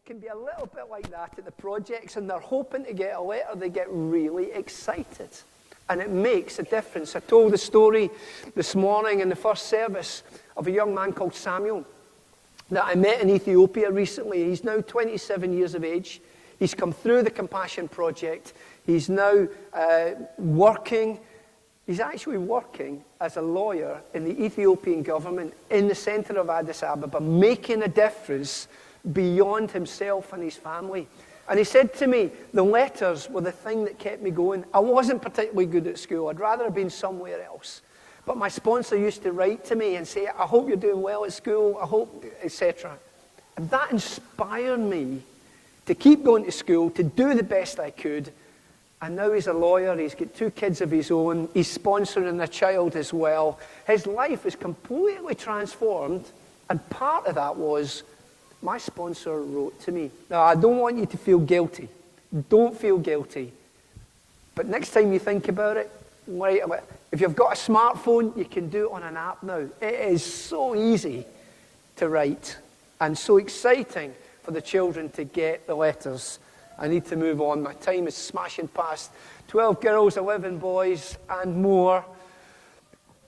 it can be a little bit like that at the projects, and they're hoping to get a letter, they get really excited. And it makes a difference. I told the story this morning in the first service of a young man called Samuel that I met in Ethiopia recently. He's now 27 years of age. He's come through the Compassion Project. He's now working. He's actually working as a lawyer in the Ethiopian government in the center of Addis Ababa, making a difference beyond himself and his family. And he said to me, the letters were the thing that kept me going. I wasn't particularly good at school. I'd rather have been somewhere else. But my sponsor used to write to me and say, I hope you're doing well at school, I hope, etc. And that inspired me to keep going to school, to do the best I could. And now he's a lawyer, he's got 2 kids of his own, he's sponsoring a child as well. His life is completely transformed, and part of that was my sponsor wrote to me. Now, I don't want you to feel guilty. Don't feel guilty. But next time you think about it, write about it. If you've got a smartphone, you can do it on an app now. It is so easy to write and so exciting for the children to get the letters. I need to move on. My time is smashing past. 12 girls, 11 boys, and more.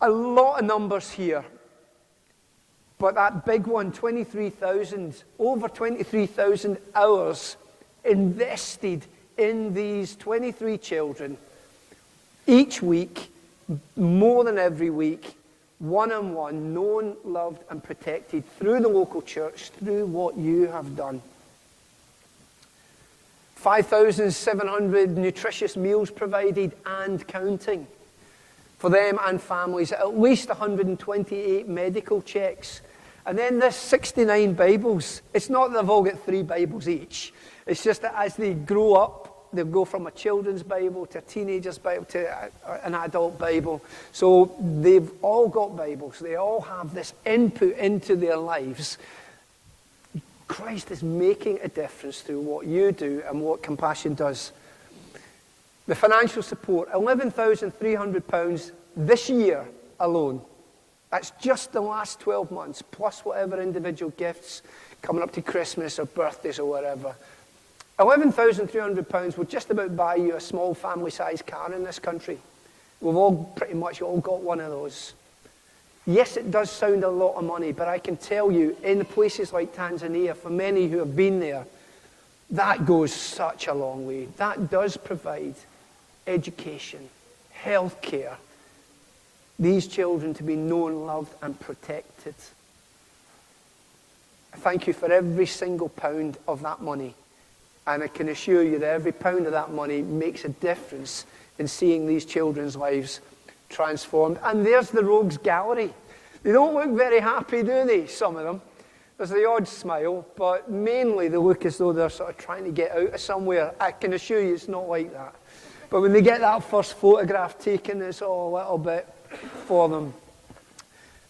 A lot of numbers here. But that big one, 23,000, over 23,000 hours invested in these 23 children. Each week, more than every week, one-on-one, known, loved, and protected through the local church, through what you have done. 5,700 nutritious meals provided and counting for them and families. At least 128 medical checks. And then there's 69 Bibles. It's not that they've all got 3 Bibles each. It's just that as they grow up, they'll go from a children's Bible to a teenager's Bible to an adult Bible. So they've all got Bibles. They all have this input into their lives. Christ is making a difference through what you do and what Compassion does. The financial support, £11,300 this year alone. That's just the last 12 months, plus whatever individual gifts coming up to Christmas or birthdays or whatever. £11,300 will just about buy you a small family-sized car in this country. We've all pretty much all got one of those. Yes, it does sound a lot of money, but I can tell you, in places like Tanzania, for many who have been there, that goes such a long way. That does provide education, health care, these children to be known, loved, and protected. I thank you for every single pound of that money. And I can assure you that every pound of that money makes a difference in seeing these children's lives transformed. And there's the Rogues Gallery. They don't look very happy, do they, some of them? There's the odd smile, but mainly they look as though they're sort of trying to get out of somewhere. I can assure you it's not like that. But when they get that first photograph taken, it's all a little bit for them.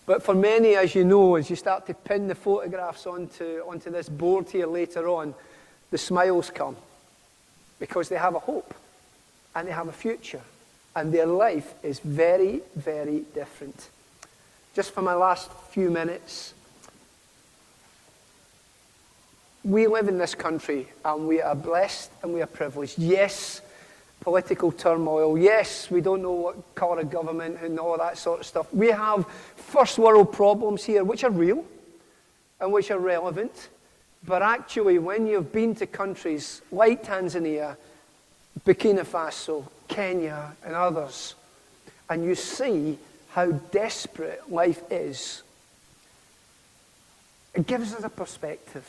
But for many, as you know, as you start to pin the photographs onto this board here later on, the smiles come because they have a hope and they have a future and their life is very, very different. Just for my last few minutes, we live in this country and we are blessed and we are privileged. Yes, political turmoil. Yes, we don't know what colour of government and all that sort of stuff. We have first world problems here which are real and which are relevant. But actually, when you've been to countries like Tanzania, Burkina Faso, Kenya, and others, and you see how desperate life is, it gives us a perspective.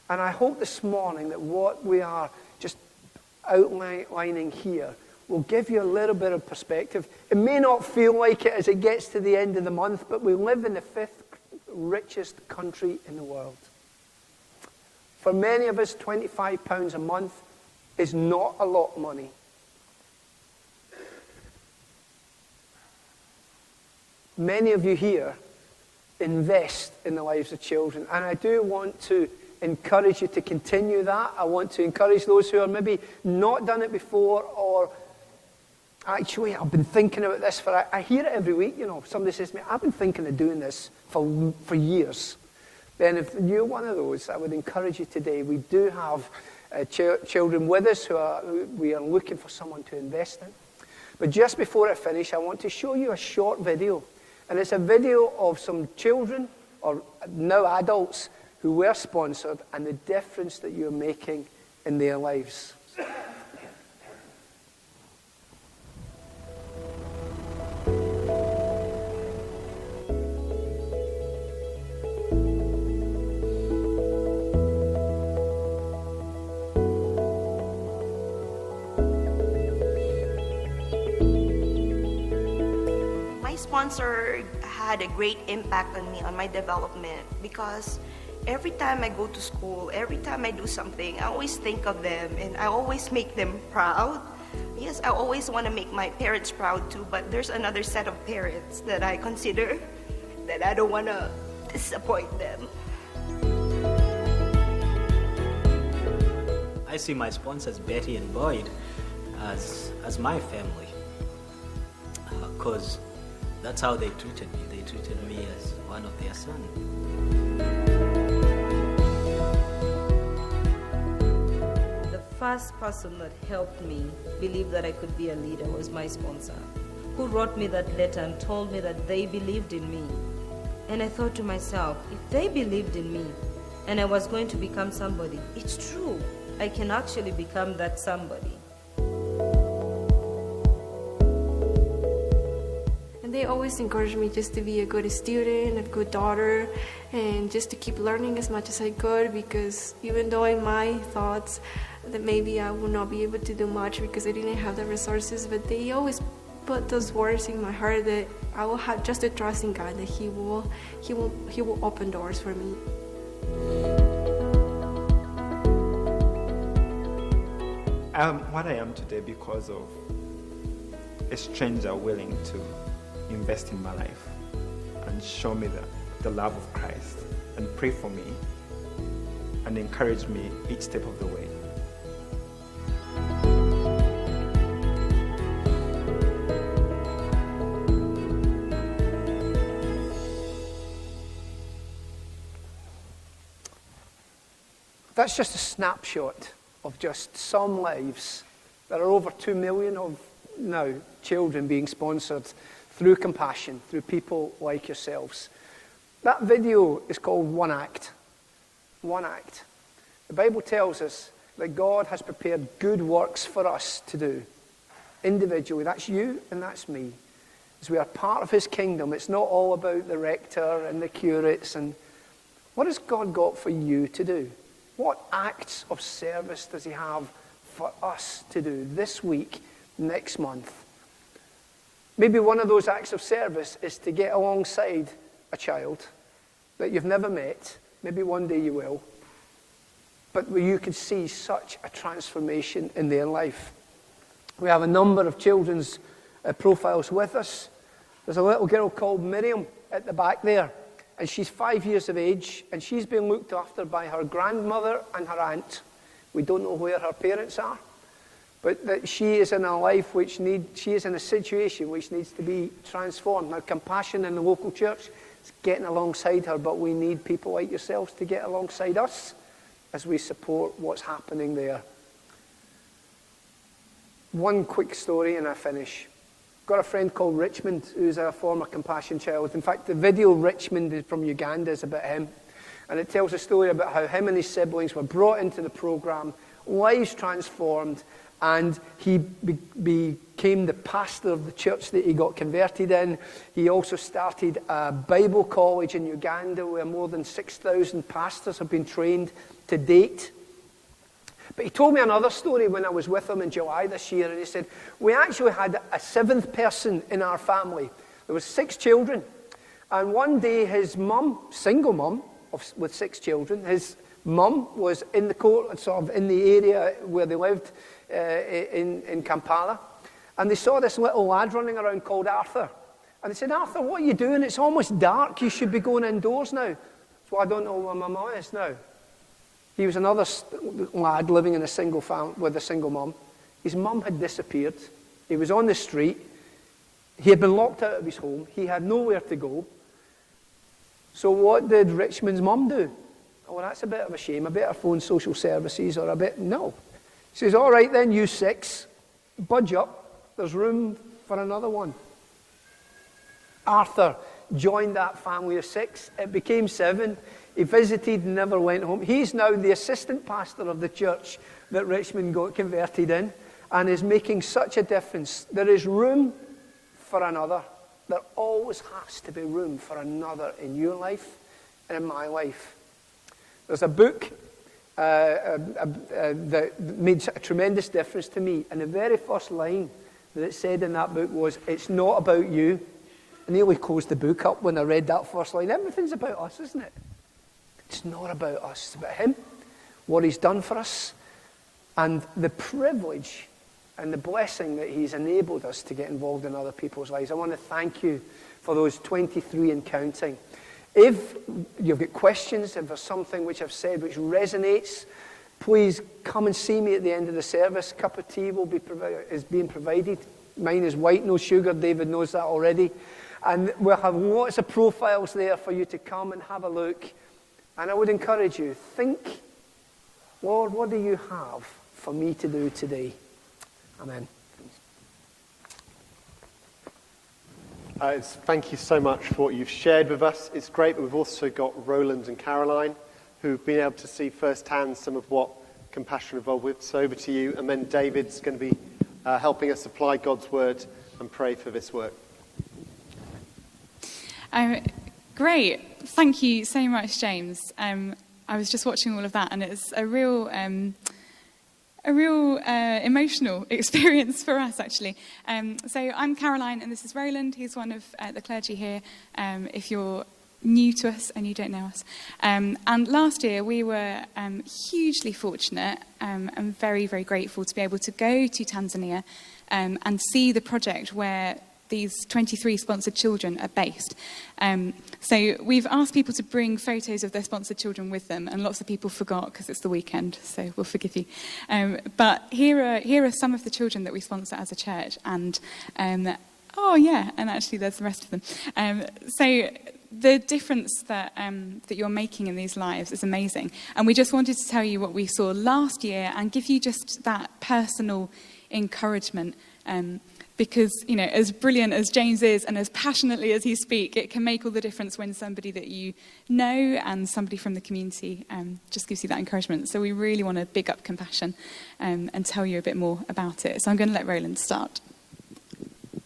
And I hope this morning that what we are just outlining here will give you a little bit of perspective. It may not feel like it as it gets to the end of the month, but we live in the 5th richest country in the world. For many of us, £25 a month is not a lot of money. Many of you here invest in the lives of children, and I do want to encourage you to continue that. I want to encourage those who are maybe not done it before, or actually, I've been thinking about this I hear it every week, somebody says to me, I've been thinking of doing this for years. then if you're one of those, I would encourage you today. We do have children with us who we are looking for someone to invest in. But just before I finish, I want to show you a short video. And it's a video of some children, or now adults, who were sponsored and the difference that you're making in their lives. Sponsor had a great impact on me, on my development, because every time I go to school, every time I do something, I always think of them and I always make them proud. Yes, I always want to make my parents proud too, but there's another set of parents that I consider that I don't want to disappoint them. I see my sponsors, Betty and Boyd, as my family, because that's how they treated me. They treated me as one of their sons. The first person that helped me believe that I could be a leader was my sponsor, who wrote me that letter and told me that they believed in me. And I thought to myself, if they believed in me and I was going to become somebody, it's true. I can actually become that somebody. They always encouraged me just to be a good student, a good daughter, and just to keep learning as much as I could, because even though in my thoughts that maybe I would not be able to do much because I didn't have the resources, but they always put those words in my heart that I will have just to trust in God, that He will open doors for me. What I am today because of a stranger willing to invest in my life and show me the love of Christ and pray for me and encourage me each step of the way. That's just a snapshot of just some lives. There are over 2 million of now children being sponsored through compassion, through people like yourselves. That video is called One Act. One Act. The Bible tells us that God has prepared good works for us to do. Individually, that's you and that's me. As we are part of His kingdom, it's not all about the rector and the curates. And what has God got for you to do? What acts of service does He have for us to do this week, next month? Maybe one of those acts of service is to get alongside a child that you've never met. Maybe one day you will. But where you could see such a transformation in their life. We have a number of children's profiles with us. There's a little girl called Miriam at the back there. And she's 5 years of age. And she's been looked after by her grandmother and her aunt. We don't know where her parents are. But that she is in a life she is in a situation which needs to be transformed. Now, Compassion in the local church is getting alongside her, but we need people like yourselves to get alongside us as we support what's happening there. One quick story and I finish. Got a friend called Richmond who's a former Compassion child. In fact, the video Richmond from Uganda is about him. And it tells a story about how him and his siblings were brought into the program, lives transformed, and he became the pastor of the church that he got converted in. He also started a Bible college in Uganda where more than 6,000 pastors have been trained to date. But he told me another story when I was with him in July this year, and he said, we actually had a 7th person in our family. There was 6 children. And one day his mum, single mum with 6 children, his mum was in the court, sort of in the area where they lived, in Kampala, and they saw this little lad running around called Arthur. And they said, Arthur, what are you doing? It's almost dark. You should be going indoors now. So I don't know where my mum is now. He was another lad living in a single family with a single mum. His mum had disappeared. He was on the street. He had been locked out of his home. He had nowhere to go. So what did Richmond's mum do? Oh, well, that's a bit of a shame. I better phone social services or no. She says, all right then, you 6, budge up. There's room for another one. Arthur joined that family of 6. It became 7. He visited and never went home. He's now the assistant pastor of the church that Richmond got converted in and is making such a difference. There is room for another. There always has to be room for another in your life and in my life. There's a book that made a tremendous difference to me. And the very first line that it said in that book was, it's not about you. I nearly closed the book up when I read that first line. Everything's about us, isn't it? It's not about us. It's about him, what he's done for us, and the privilege and the blessing that he's enabled us to get involved in other people's lives. I want to thank you for those 23 and counting. If you've got questions, if there's something which I've said which resonates, please come and see me at the end of the service. A cup of tea is being provided. Mine is white, no sugar. David knows that already. And we'll have lots of profiles there for you to come and have a look. And I would encourage you, think, Lord, what do you have for me to do today? Amen. Thank you so much for what you've shared with us. It's great that we've also got Roland and Caroline who've been able to see firsthand some of what Compassion involved with. So over to you, and then David's going to be helping us apply God's word and pray for this work. Great. Thank you so much, James. I was just watching all of that, and it's a real emotional experience for us, actually. So I'm Caroline, and this is Roland. He's one of the clergy here, if you're new to us and you don't know us. And last year we were hugely fortunate and very, very grateful to be able to go to Tanzania and see the project where these 23 sponsored children are based. So we've asked people to bring photos of their sponsored children with them, and lots of people forgot because it's the weekend, so we'll forgive you. But here are some of the children that we sponsor as a church, and actually there's the rest of them. So the difference that you're making in these lives is amazing. And we just wanted to tell you what we saw last year and give you just that personal encouragement. Because, you know, as brilliant as James is and as passionately as he speaks, it can make all the difference when somebody that you know and somebody from the community just gives you that encouragement. So we really want to big up Compassion and tell you a bit more about it. So I'm going to let Roland start.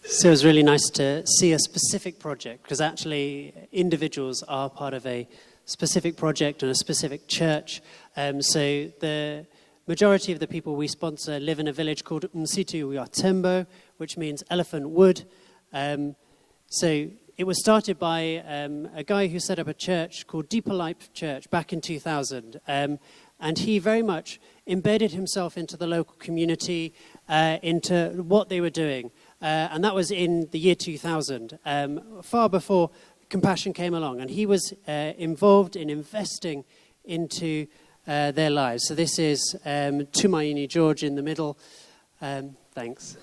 So it was really nice to see a specific project, because actually individuals are part of a specific project and a specific church. So the majority of the people we sponsor live in a village called Msitu wa Tembo, which means elephant wood. So it was started by a guy who set up a church called Deeper Life Church back in 2000. And he very much embedded himself into the local community, into what they were doing. And that was in the year 2000, far before Compassion came along. And he was involved in investing into their lives. So this is Tumaini George in the middle. Thanks.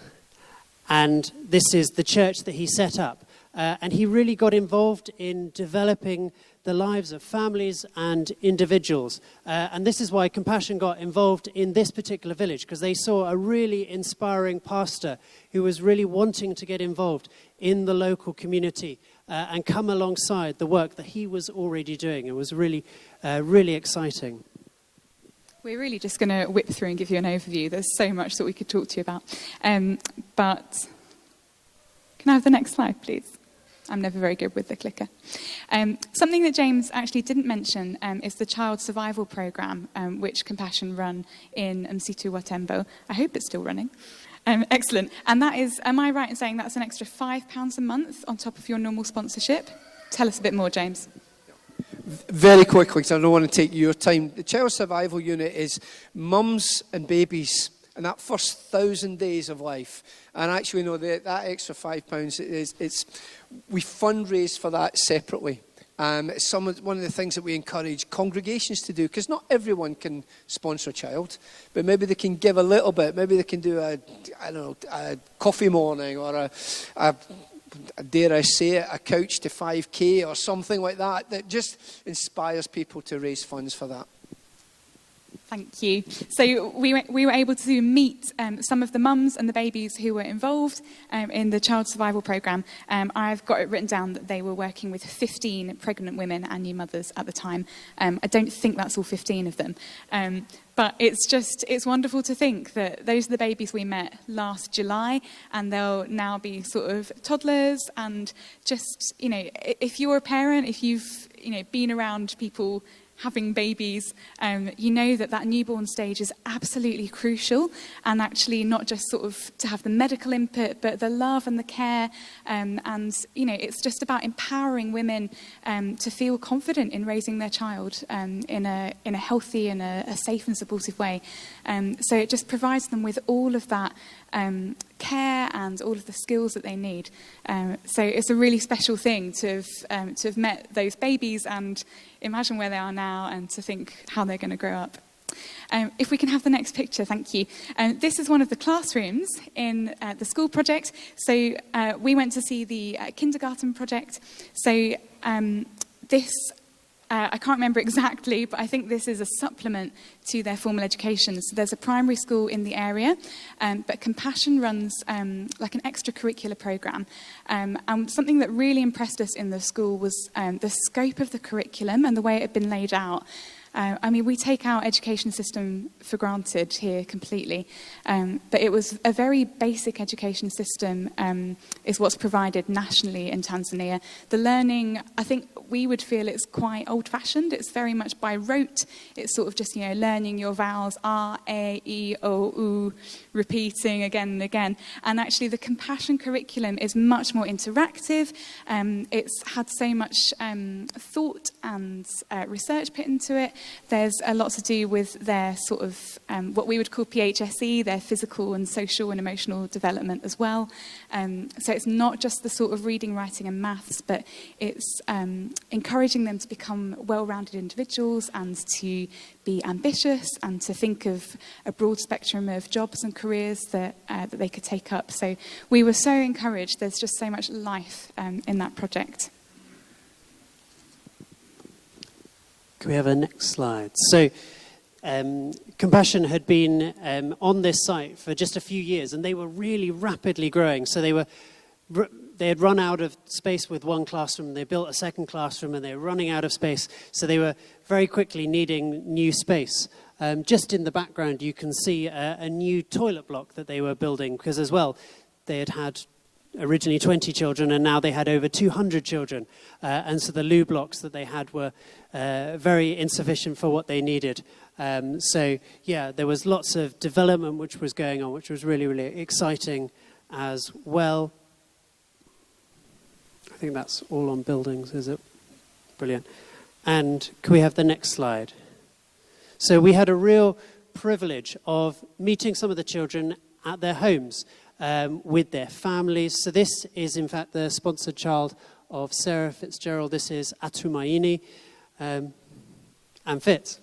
And this is the church that he set up. And he really got involved in developing the lives of families and individuals. And this is why Compassion got involved in this particular village, because they saw a really inspiring pastor who was really wanting to get involved in the local community and come alongside the work that he was already doing. It was really, really exciting. We're really just going to whip through and give you an overview. There's so much that we could talk to you about. But can I have the next slide, please? I'm never very good with the clicker. Something that James actually didn't mention is the Child Survival Programme, which Compassion run in Msitu wa Tembo. I hope it's still running. Excellent. And that is, am I right in saying that's an extra £5 a month on top of your normal sponsorship? Tell us a bit more, James. Very quickly, because I don't want to take your time. The Child Survival Unit is mums and babies and that first 1,000 days of life. And actually, no, that extra £5 we fundraise for that separately. It's one of the things that we encourage congregations to do, because not everyone can sponsor a child, but maybe they can give a little bit. Maybe they can do a coffee morning or a dare I say it, a couch to 5K or something like that, that just inspires people to raise funds for that. Thank you. So we were able to meet some of the mums and the babies who were involved in the child survival programme. I've got it written down that they were working with 15 pregnant women and new mothers at the time. I don't think that's all 15 of them. But it's wonderful to think that those are the babies we met last July, and they'll now be sort of toddlers. And just, if you're a parent, if you've, been around people having babies, you know that newborn stage is absolutely crucial, and actually not just sort of to have the medical input, but the love and the care, and it's just about empowering women to feel confident in raising their child in a healthy and a safe and supportive way. So it just provides them with all of that care and all of the skills that they need. So it's a really special thing to have met those babies and imagine where they are now and to think how they're going to grow up. If we can have the next picture, thank you. This is one of the classrooms in the school project. So we went to see the kindergarten project. So this I can't remember exactly, but I think this is a supplement to their formal education. So there's a primary school in the area, but Compassion runs like an extracurricular programme. And something that really impressed us in the school was the scope of the curriculum and the way it had been laid out. We take our education system for granted here completely, but it was a very basic education system is what's provided nationally in Tanzania. The learning, I think we would feel it's quite old-fashioned. It's very much by rote. It's sort of just, learning your vowels, R, A, E, O, U, repeating again and again. And actually the Compassion curriculum is much more interactive. It's had so much thought and research put into it. There's a lot to do with their sort of what we would call PHSE, their physical and social and emotional development as well. So it's not just the sort of reading, writing and maths, but it's encouraging them to become well-rounded individuals and to be ambitious and to think of a broad spectrum of jobs and careers that they could take up. So we were so encouraged. There's just so much life in that project. Can we have a next slide? So Compassion had been on this site for just a few years, and they were really rapidly growing. So they had run out of space with one classroom. They built a second classroom, and they were running out of space. So they were very quickly needing new space. Just in the background, you can see a new toilet block that they were building, because as well, they had originally 20 children, and now they had over 200 children. And so the loo blocks that they had were very insufficient for what they needed. There was lots of development which was going on, which was really, really exciting as well. I think that's all on buildings, is it? Brilliant. And can we have the next slide? So we had a real privilege of meeting some of the children at their homes with their families. So this is, in fact, the sponsored child of Sarah Fitzgerald. This is Atumaini and Fitz.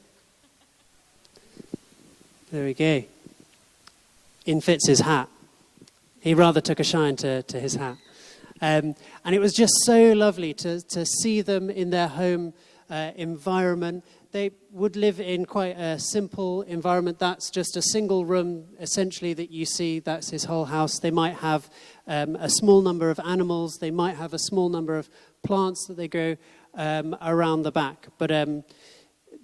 There we go. In Fitz's hat. He rather took a shine to his hat. And it was just so lovely to see them in their home environment. They would live in quite a simple environment. That's just a single room, essentially, that you see. That's his whole house. They might have a small number of animals. They might have a small number of plants that they grow around the back. But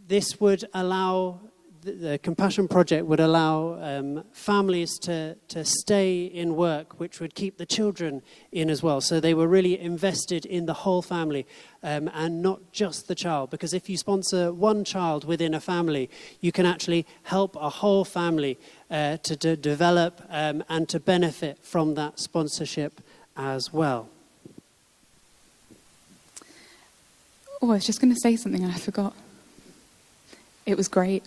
this would allow, the Compassion Project would allow families to stay in work, which would keep the children in as well. So they were really invested in the whole family and not just the child. Because if you sponsor one child within a family, you can actually help a whole family to develop and to benefit from that sponsorship as well. Oh, I was just going to say something and I forgot. It was great.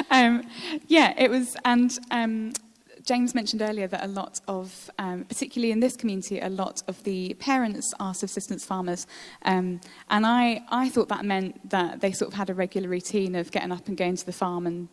It was, and James mentioned earlier that a lot of, particularly in this community, a lot of the parents are subsistence farmers. And I thought that meant that they sort of had a regular routine of getting up and going to the farm and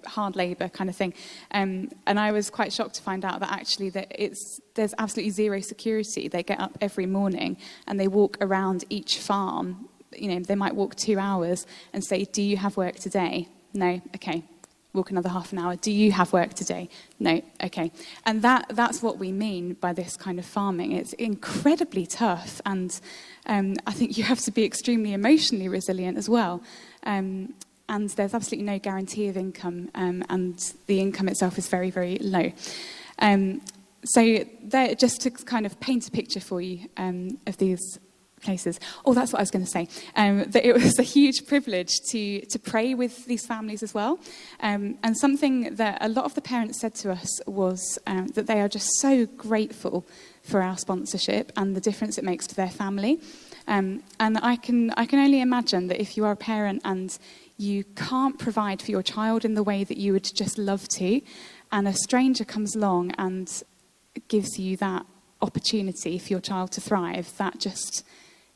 hard labour kind of thing. And I was quite shocked to find out that actually there's absolutely zero security. They get up every morning and they walk around each farm. They might walk 2 hours and say, "Do you have work today?" "No." "Okay." Walk another half an hour. "Do you have work today?" "No." "Okay." And that's what we mean by this kind of farming. It's incredibly tough, and I think you have to be extremely emotionally resilient as well. And there's absolutely no guarantee of income, and the income itself is very, very low. So there, just to kind of paint a picture for you of these places. Oh, that's what I was going to say. That it was a huge privilege to pray with these families as well. And something that a lot of the parents said to us was that they are just so grateful for our sponsorship and the difference it makes to their family. And I can only imagine that if you are a parent and you can't provide for your child in the way that you would just love to, and a stranger comes along and gives you that opportunity for your child to thrive,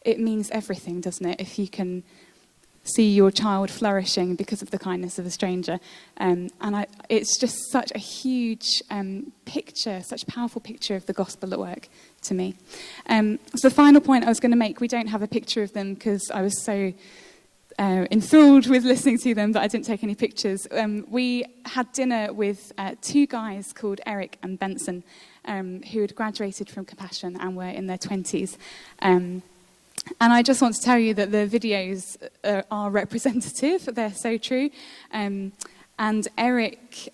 it means everything, doesn't it? If you can see your child flourishing because of the kindness of a stranger. It's just such a huge picture, such a powerful picture of the gospel at work to me. So the final point I was going to make, we don't have a picture of them because I was so enthralled with listening to them that I didn't take any pictures. We had dinner with 2 guys called Eric and Benson, who had graduated from Compassion and were in their 20s. And I just want to tell you that the videos are representative. They're so true. And Eric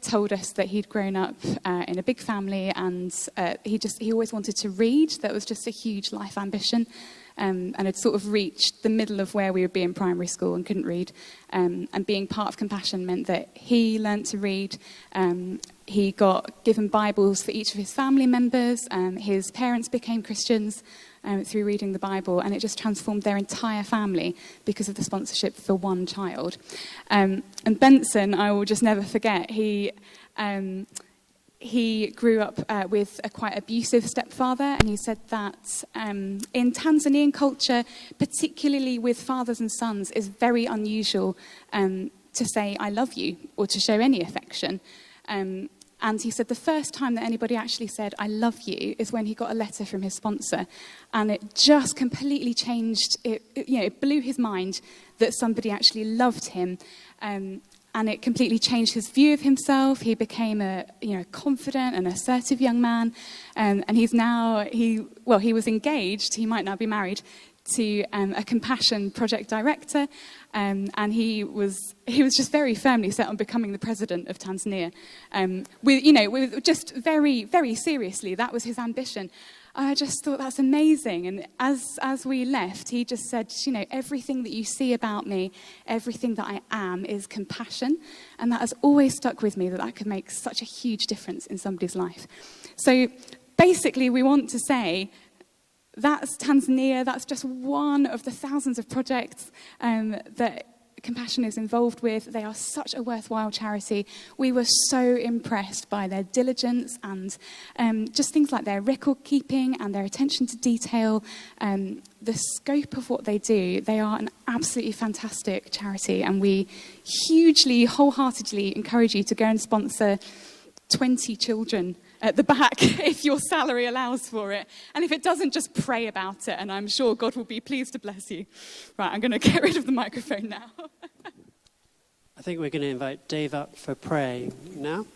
told us that he'd grown up in a big family, and he always wanted to read. That was just a huge life ambition. And had sort of reached the middle of where we would be in primary school and couldn't read. And being part of Compassion meant that he learnt to read. He got given Bibles for each of his family members. His parents became Christians through reading the Bible, and it just transformed their entire family because of the sponsorship for one child. And Benson, I will just never forget, he grew up with a quite abusive stepfather, and he said that in Tanzanian culture, particularly with fathers and sons, is very unusual to say, "I love you," or to show any affection. And he said the first time that anybody actually said, "I love you," is when he got a letter from his sponsor. And it just completely changed, it blew his mind that somebody actually loved him. And it completely changed his view of himself. He became a confident and assertive young man. And he's now, he was engaged, he might now be married, to a Compassion project director. And he was just very firmly set on becoming the president of Tanzania. With just very, very seriously, that was his ambition. I just thought that's amazing. And as we left, he just said, everything that you see about me, everything that I am is compassion. And that has always stuck with me, that could make such a huge difference in somebody's life. So basically, we want to say, that's Tanzania. That's just one of the thousands of projects that Compassion is involved with. They are such a worthwhile charity. We were so impressed by their diligence and just things like their record keeping and their attention to detail, the scope of what they do. They are an absolutely fantastic charity, and we hugely, wholeheartedly encourage you to go and sponsor 20 children at the back if your salary allows for it. And if it doesn't, just pray about it, and I'm sure God will be pleased to bless you. Right, I'm going to get rid of the microphone now. I think we're going to invite Dave up for praying now.